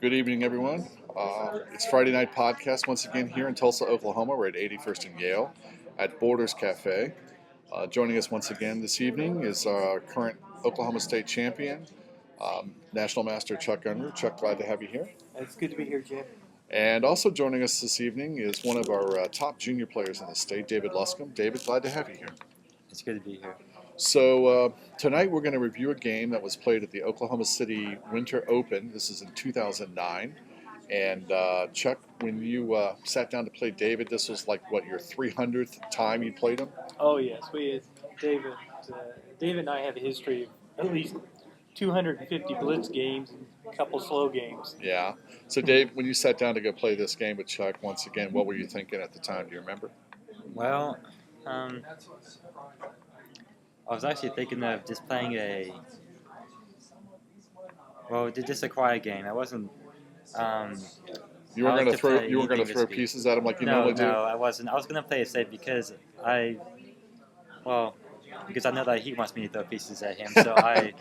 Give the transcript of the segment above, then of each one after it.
Good evening, everyone. It's Friday Night Podcast once again here in Tulsa, Oklahoma. We're at 81st and Yale at Borders Cafe. Joining us once again this evening is our current Oklahoma State champion, National Master Chuck Unruh. Chuck, glad to have you here. It's good to be here, Jim. And also joining us this evening is one of our top junior players in the state, David Luscomb. David, glad to have you here. It's good to be here. So tonight we're going to review a game that was played at the Oklahoma City Winter Open. This is in 2009. And Chuck, when you sat down to play David, this was like, what, your 300th time you played him? Oh, yes. David and I have a history of at least 250 blitz games and a couple slow games. Yeah. So, Dave, when you sat down to go play this game with Chuck, once again, what were you thinking at the time? Do you remember? Well, I was actually thinking of just playing just a quiet game. I wasn't. You weren't going to throw pieces at him like you normally do? No, I wasn't. I was going to play it safe because I know that he wants me to throw pieces at him, so I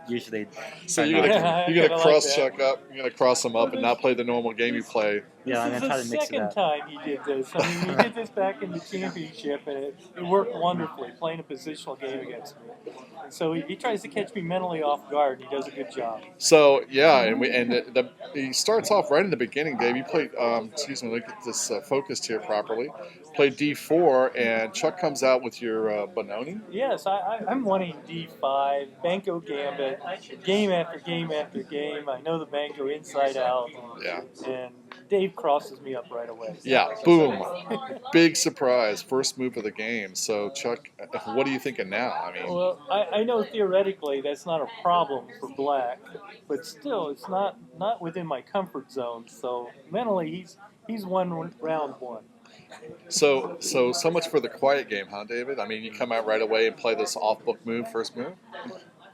usually. So you're gonna cross Chuck up, you're gonna cross him up, and not play the normal game you play. Yeah, and then try to mix it up. This is the second time he did this. I mean, he did this back in the championship, and it worked wonderfully, playing a positional game against me. And so he tries to catch me mentally off guard, and he does a good job. So, yeah, he starts off right in the beginning, Dave. You played, let me get this focused here properly. Played D4, and Chuck comes out with your Benoni? Yes, I'm wanting D5, Banco Gambit, game after game after game. I know the Banco inside out. Yeah. And Dave crosses me up right away. Yeah, boom. Big surprise. First move of the game. So, Chuck, what are you thinking now? I mean, well, I know theoretically that's not a problem for black, but still, it's not within my comfort zone. So, mentally, he's won round one. So much for the quiet game, huh, David? I mean, you come out right away and play this off-book move, first move?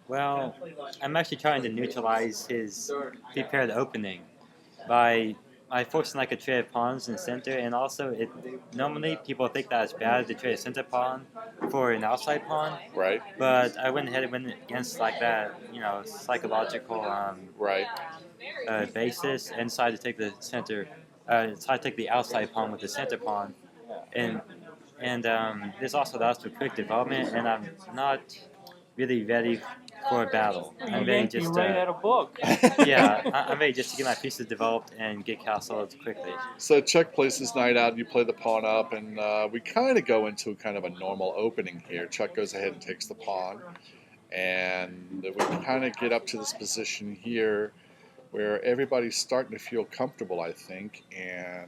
Well, I'm actually trying to neutralize his prepared opening by forcing like a trade of pawns in the center, and also normally people think that it's bad to trade a center pawn for an outside pawn. Right. But I went ahead and went against like that, psychological basis, and decided to take the center. So I take the outside pawn with the center pawn, and this also allows for quick development. And I'm not really ready for a battle. I'm ready just right out of book. Yeah, I'm ready just to get my pieces developed and get castles quickly. So Chuck plays his knight out, and you play the pawn up, and we kind of go into kind of a normal opening here. Chuck goes ahead and takes the pawn, and we kind of get up to this position here, where everybody's starting to feel comfortable, I think, and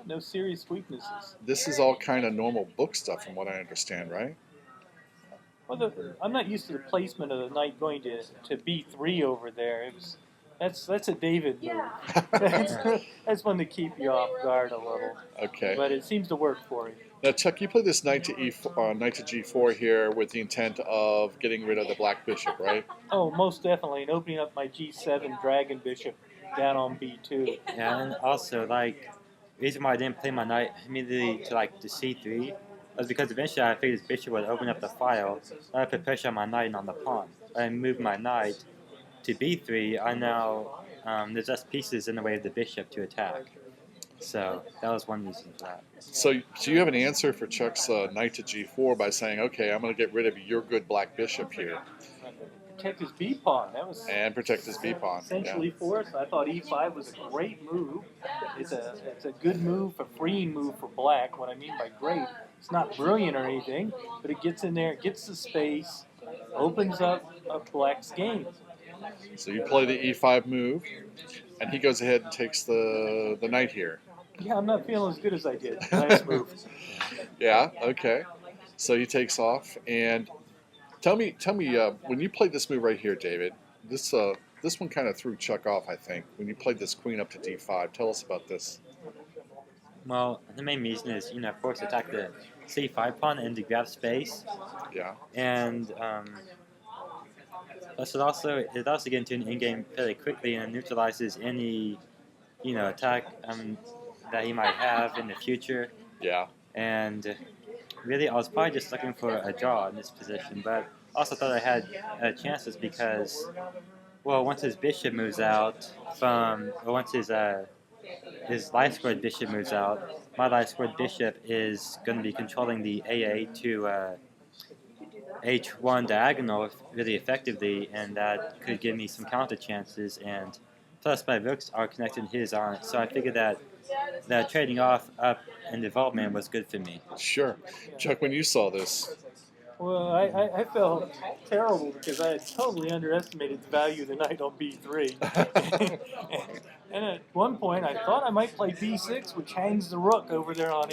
no serious weaknesses. This is all kind of normal book stuff, from what I understand, right? Well, I'm not used to the placement of the knight going to B3 over there. That's a David move. That's one to keep you off guard a little. Okay. But it seems to work for him. Now, Chuck, you play this knight to G4 here with the intent of getting rid of the black bishop, right? Oh, most definitely, and opening up my G7 dragon bishop down on B2. Yeah, and also, the reason why I didn't play my knight immediately to C3 was because eventually I figured this bishop would open up the file, and I put pressure on my knight and on the pawn. I moved my knight to B3. I now there's less pieces in the way of the bishop to attack. So that was one reason for that. So you have an answer for Chuck's knight to G4 by saying, okay, I'm going to get rid of your good black bishop here. Protect his B pawn. And protect his B pawn. Essentially forced. I thought E5 was a great move. It's a good move, a freeing move for black. What I mean by great, it's not brilliant or anything, but it gets in there, it gets the space, opens up black's game. So you play the E5 move, and he goes ahead and takes the knight here. Yeah, I'm not feeling as good as I did last move. Yeah, okay. So he takes off, and tell me, when you played this move right here, David, this one kind of threw Chuck off, I think, when you played this queen up to D5. Tell us about this. Well, the main reason is, of course, attack the C5 pawn and to grab space. Yeah. And it also gets into an in-game fairly quickly and neutralizes any, attack that he might have in the future. Yeah. And really, I was probably just looking for a draw in this position, but also thought I had chances because Well, once his bishop moves out or once his life squared bishop moves out, my life squared bishop is going to be controlling the AA to H1 diagonal really effectively, and that could give me some counter chances. And plus, my rooks are connected to his on it, so I figured that trading off up in development was good for me. Sure. Chuck, when you saw this, Well, I felt terrible because I had totally underestimated the value of the knight on b3. and at one point, I thought I might play b6, which hangs the rook over there on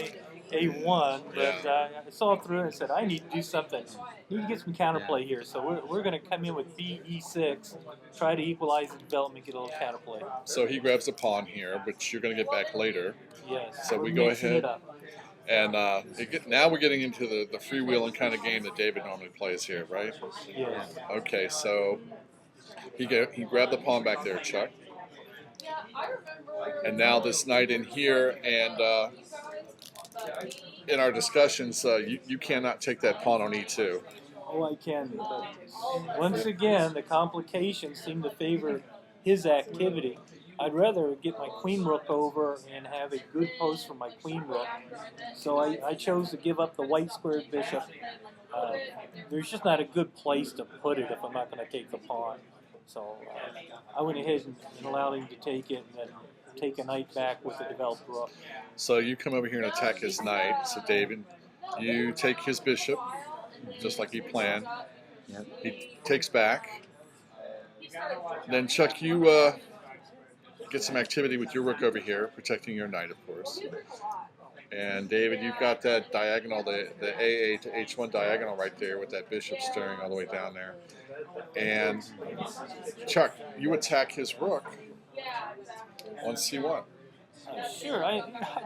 a1. But I saw through it and said, I need to do something. Need to get some counterplay here. So we're going to come in with be6, try to equalize the development, get a little counterplay. so he grabs a pawn here, which you're going to get back later. Yes. So we go ahead. And now we're getting into the freewheeling kind of game that David normally plays here, right? Yes. Okay, so he grabbed the pawn back there, Chuck. And now this knight in here, and in our discussions, you cannot take that pawn on e2. Oh, I can. But once again, the complications seem to favor his activity. I'd rather get my queen rook over and have a good post for my queen rook. So I chose to give up the white squared bishop. There's just not a good place to put it if I'm not going to take the pawn. So I went ahead and allowed him to take it and then take a knight back with the developed rook. So you come over here and attack his knight. So David, you take his bishop, just like he planned. Yep. He takes back. Then Chuck, you get some activity with your rook over here, protecting your knight, of course. And David, you've got that diagonal, the AA to H1 diagonal right there with that bishop stirring all the way down there. And Chuck, you attack his rook on C1. Sure, I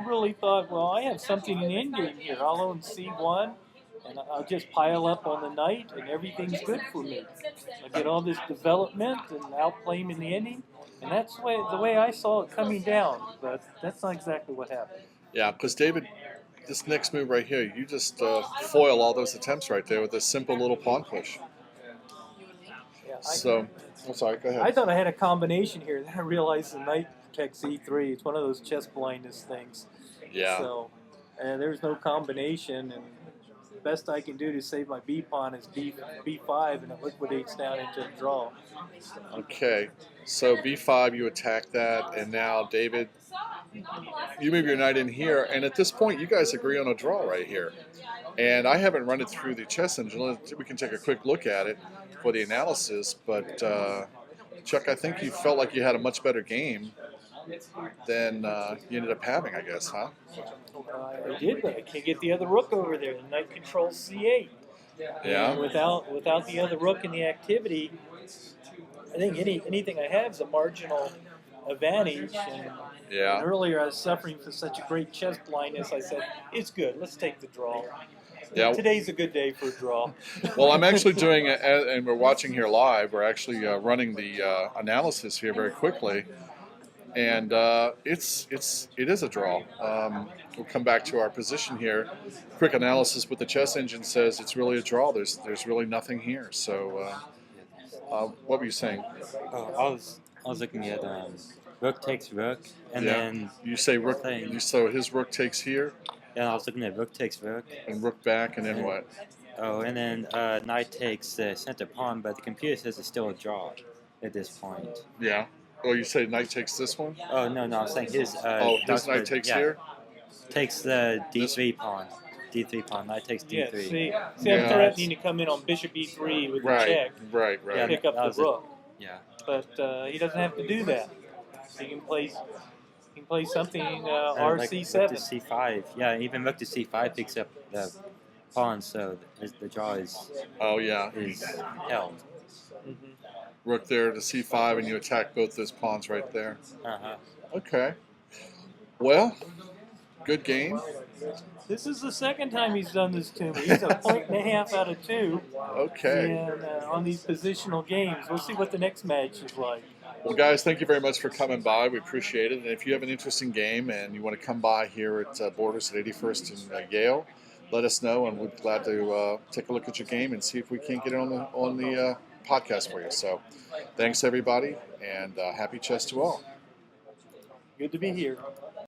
really thought, well, I have something in the endgame here. I'll own C1, and I'll just pile up on the knight, and everything's good for me. I get all this development and outplay him in the ending, and that's the way I saw it coming down, but that's not exactly what happened. Yeah, because David, this next move right here, you just foil all those attempts right there with a simple little pawn push. Yeah, I'm sorry, go ahead. I thought I had a combination here, then I realized the knight protects E3. It's one of those chess blindness things. Yeah. So there's no combination, and the best I can do to save my B pawn is B5, and it liquidates down into a draw. Okay, so B5, you attack that, and now David, you move your knight in here, and at this point, you guys agree on a draw right here. And I haven't run it through the chess engine. We can take a quick look at it for the analysis, but Chuck, I think you felt like you had a much better game than you ended up having, I guess, huh? I did, but I can't get the other rook over there. The knight controls C8. Yeah. And without the other rook in the activity, I think anything I have is a marginal advantage. And earlier I was suffering from such a great chess blindness. I said, it's good. Let's take the draw. Yeah. Today's a good day for a draw. Well, I'm actually doing it, and we're watching here live. We're actually running the analysis here very quickly, and it is a draw. We'll come back to our position here. Quick analysis with the chess engine says it's really a draw. There's really nothing here. So, what were you saying? Oh, I was looking at rook takes rook, and then you say rook. So his rook takes here. Yeah, I was looking at rook takes rook. And rook back, and then what? Oh, and then knight takes the center pawn, but the computer says it's still a draw at this point. Yeah. Oh, you say knight takes this one? Oh, no, I'm saying his... his knight takes here? Takes the D3 pawn. D3 pawn. Knight takes D3. Yeah, see I'm threatening to come in on bishop E3 with the check. Right. Yeah, pick up the rook. Yeah. But he doesn't have to do that. He can play something RC7. Rook to C5. Yeah, even rook to C5 picks up the pawn, so the draw is held. Mm-hmm. Rook there to C5, and you attack both those pawns right there. Uh-huh. Okay. Well, good game. This is the second time he's done this to me. He's a 1.5 out of 2. Okay. And on these positional games, we'll see what the next match is like. Well, guys, thank you very much for coming by. We appreciate it. And if you have an interesting game and you want to come by here at Borders at 81st and Yale, let us know, and we'd be glad to take a look at your game and see if we can't get it on the podcast for you. So thanks, everybody, and happy chess to all. Good to be here.